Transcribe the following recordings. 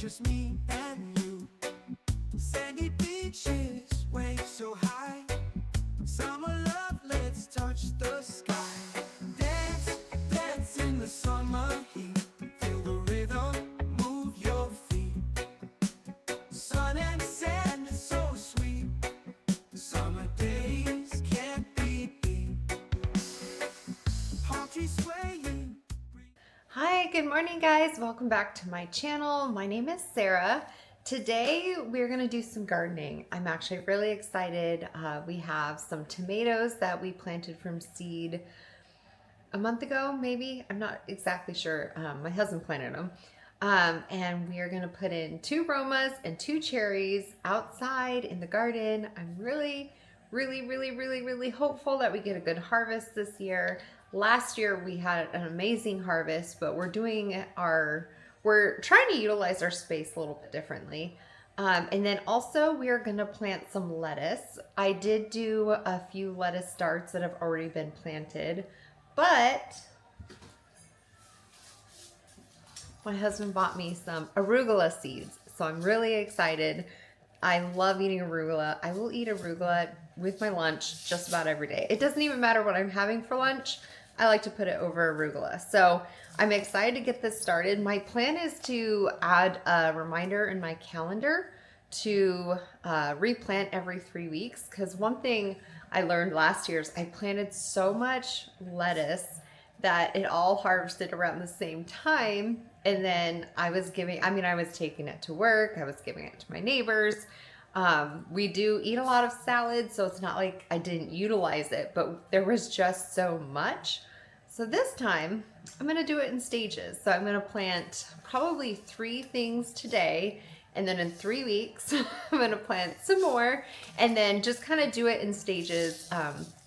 just me and you. Sandy beaches, waves so high. Summer love, let's touch the sky. Dance, dance in the summer heat. Feel the rhythm, move your feet. Sun and sand, so sweet. Summer days can't be beat. Palm trees swaying. Hi, good morning guys. Welcome back to my channel. My name is Sarah. Today we're gonna do some gardening. I'm actually really excited. We have some tomatoes that we planted from seed a month ago, maybe. I'm not exactly sure. My husband planted them. And we are gonna put in 2 Romas and 2 cherries outside in the garden. I'm really hopeful that we get a good harvest this year. Last year we had an amazing harvest, but we're trying to utilize our space a little bit differently. And then also we are gonna plant some lettuce. I did do a few lettuce starts that have already been planted, but my husband bought me some arugula seeds, so I'm really excited. I love eating arugula. I will eat arugula with my lunch just about every day. It doesn't even matter what I'm having for lunch. I like to put it over arugula. So I'm excited to get this started. My plan is to add a reminder in my calendar to replant every 3 weeks, because one thing I learned last year is I planted so much lettuce that it all harvested around the same time. And then I was taking it to work. I was giving it to my neighbors. We do eat a lot of salad, so it's not like I didn't utilize it, but there was just so much. So this time I'm gonna do it in stages. So I'm gonna plant probably 3 things today, and then in 3 weeks, I'm gonna plant some more, and then just kind of do it in stages,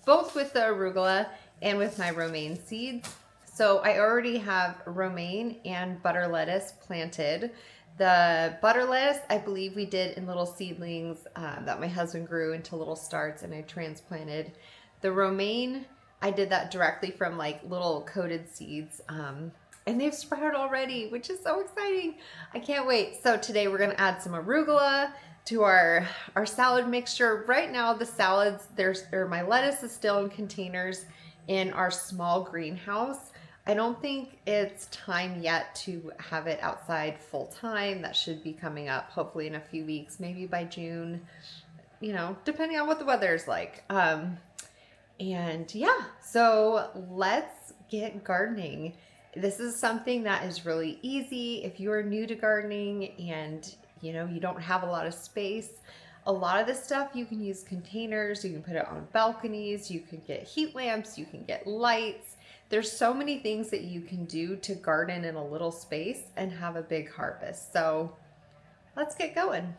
both with the arugula and with my romaine seeds. So I already have romaine and butter lettuce planted. The butter lettuce, I believe we did in little seedlings that my husband grew into little starts, and I transplanted. The romaine, I did that directly from like little coated seeds, and they've sprouted already, which is so exciting. I can't wait. So today we're gonna add some arugula to our salad mixture. Right now the salads, my lettuce is still in containers in our small greenhouse. I don't think it's time yet to have it outside full time. That should be coming up hopefully in a few weeks, maybe by June, depending on what the weather is like. And yeah, so let's get gardening. This is something that is really easy if you are new to gardening and you don't have a lot of space. A lot of this stuff you can use containers, you can put it on balconies, you can get heat lamps, you can get lights. There's so many things that you can do to garden in a little space and have a big harvest. So let's get going.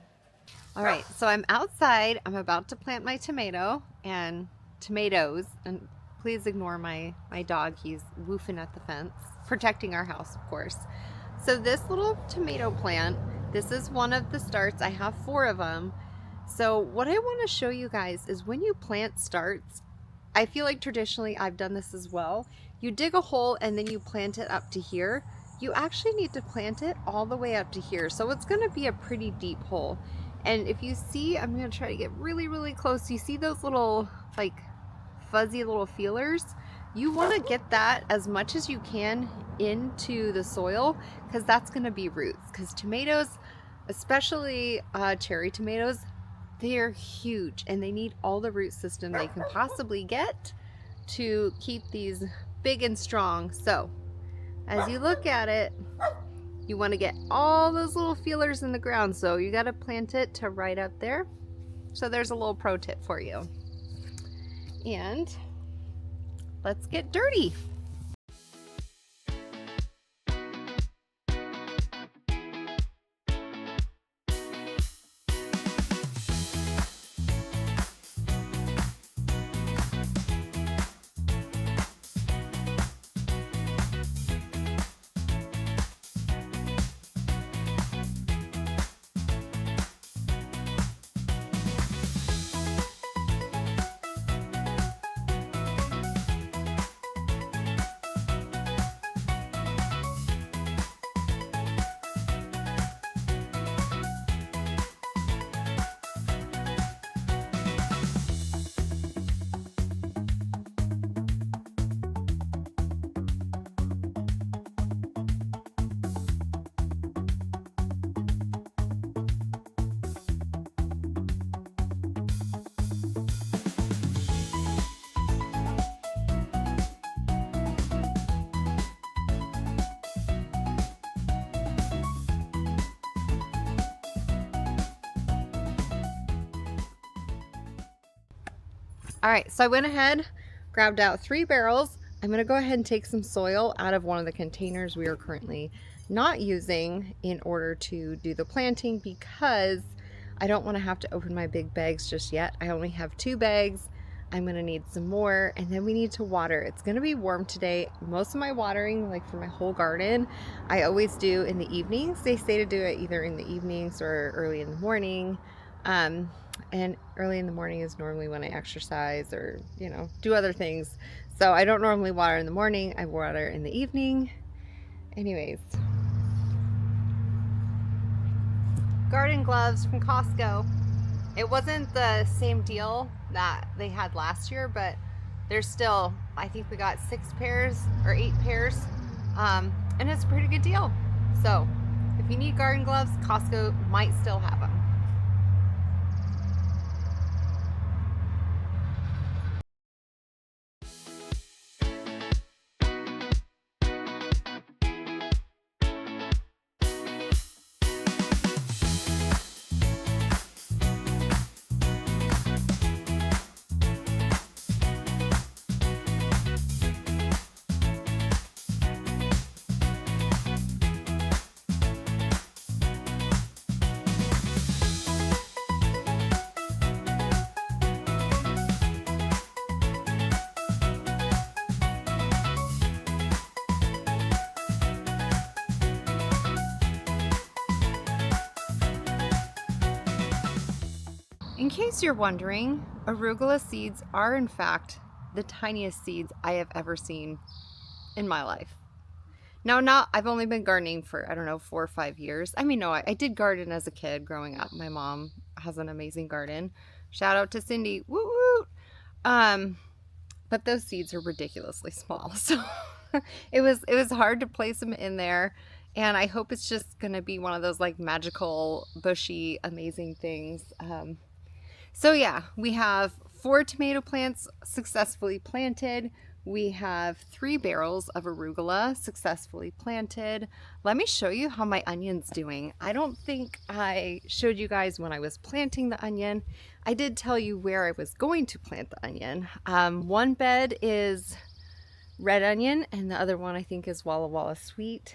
All right, so I'm outside. I'm about to plant my tomatoes, and please ignore my dog. He's woofing at the fence, protecting our house, of course. So this little tomato plant, this is one of the starts. I have 4 of them. So what I want to show you guys is when you plant starts, I feel like traditionally I've done this as well. You dig a hole and then you plant it up to here. You actually need to plant it all the way up to here. So it's going to be a pretty deep hole. And if you see, I'm going to try to get really close. You see those little like fuzzy little feelers? You want to get that as much as you can into the soil, because that's going to be roots. Because tomatoes, especially cherry tomatoes, they're huge and they need all the root system they can possibly get to keep these big and strong. So as you look at it, you want to get all those little feelers in the ground. So you got to plant it to right up there. So there's a little pro tip for you. And let's get dirty. All right, so I went ahead, grabbed out 3 barrels. I'm gonna go ahead and take some soil out of one of the containers we are currently not using in order to do the planting, because I don't want to have to open my big bags just yet. I only have 2 bags. I'm gonna need some more, and then we need to water. It's gonna be warm today. Most of my watering, like for my whole garden, I always do in the evenings. They say to do it either in the evenings or early in the morning. And early in the morning is normally when I exercise or, you know, do other things. So I don't normally water in the morning. I water in the evening. Anyways. Garden gloves from Costco. It wasn't the same deal that they had last year, but there's still, I think we got 6 pairs or 8 pairs. And it's a pretty good deal. So if you need garden gloves, Costco might still have them. In case you're wondering, arugula seeds are in fact the tiniest seeds I have ever seen in my life. Now, I've only been gardening for, I don't know, 4 or 5 years. I mean, no, I did garden as a kid growing up. My mom has an amazing garden. Shout out to Cindy. Woo woo! But those seeds are ridiculously small. So it was hard to place them in there. And I hope it's just going to be one of those like magical, bushy, amazing things. So yeah, we have 4 tomato plants successfully planted. We have 3 barrels of arugula successfully planted. Let me show you how my onion's doing. I don't think I showed you guys when I was planting the onion. I did tell you where I was going to plant the onion. One bed is red onion and the other one I think is Walla Walla Sweet.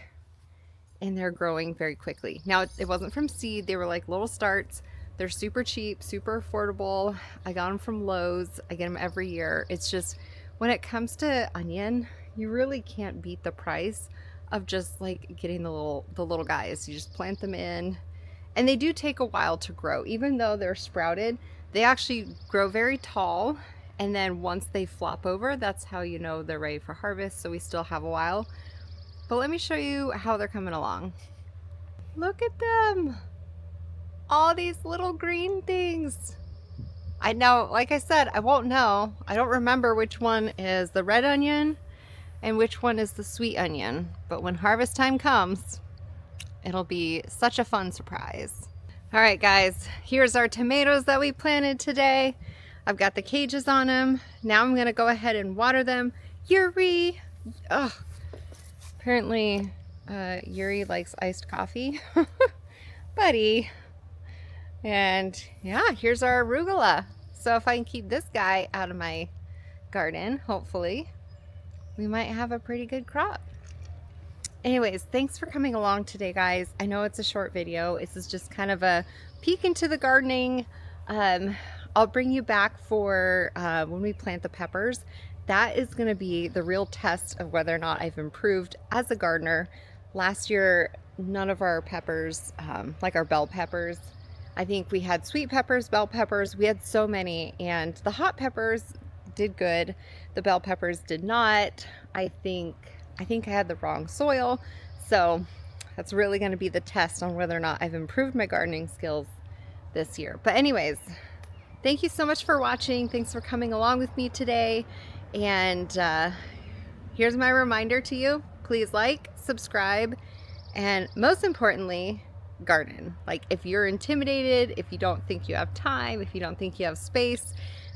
And they're growing very quickly. Now, it wasn't from seed. They were like little starts. They're super cheap, super affordable. I got them from Lowe's. I get them every year. It's just, when it comes to onion, you really can't beat the price of just like getting the little guys. You just plant them in, and they do take a while to grow. Even though they're sprouted, they actually grow very tall, and then once they flop over, that's how you know they're ready for harvest. So we still have a while. But let me show you how they're coming along. Look at them. All these little green things. I know, like I said, I won't know. I don't remember which one is the red onion and which one is the sweet onion. But when harvest time comes, it'll be such a fun surprise. All right, guys, here's our tomatoes that we planted today. I've got the cages on them. Now I'm gonna go ahead and water them. Yuri! Ugh. Apparently, Yuri likes iced coffee. Buddy. And yeah, here's our arugula. So if I can keep this guy out of my garden, hopefully, we might have a pretty good crop. Anyways, thanks for coming along today, guys. I know it's a short video. This is just kind of a peek into the gardening. I'll bring you back for when we plant the peppers. That is going to be the real test of whether or not I've improved as a gardener. Last year, none of our peppers, like our bell peppers, I think we had sweet peppers, bell peppers, we had so many, and the hot peppers did good. The bell peppers did not. I think I had the wrong soil. So that's really going to be the test on whether or not I've improved my gardening skills this year. But anyways, thank you so much for watching. Thanks for coming along with me today. And here's my reminder to you. Please like, subscribe, and most importantly, garden. Like, if you're intimidated, if you don't think you have time, if you don't think you have space,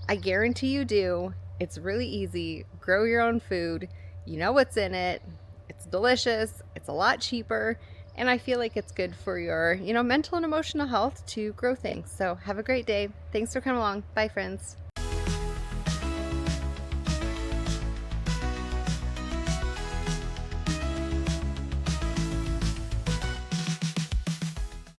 I guarantee you do. It's really easy. Grow your own food. You know what's in it. It's delicious. It's a lot cheaper. And I feel like it's good for your, mental and emotional health to grow things. So have a great day. Thanks for coming along. Bye, friends.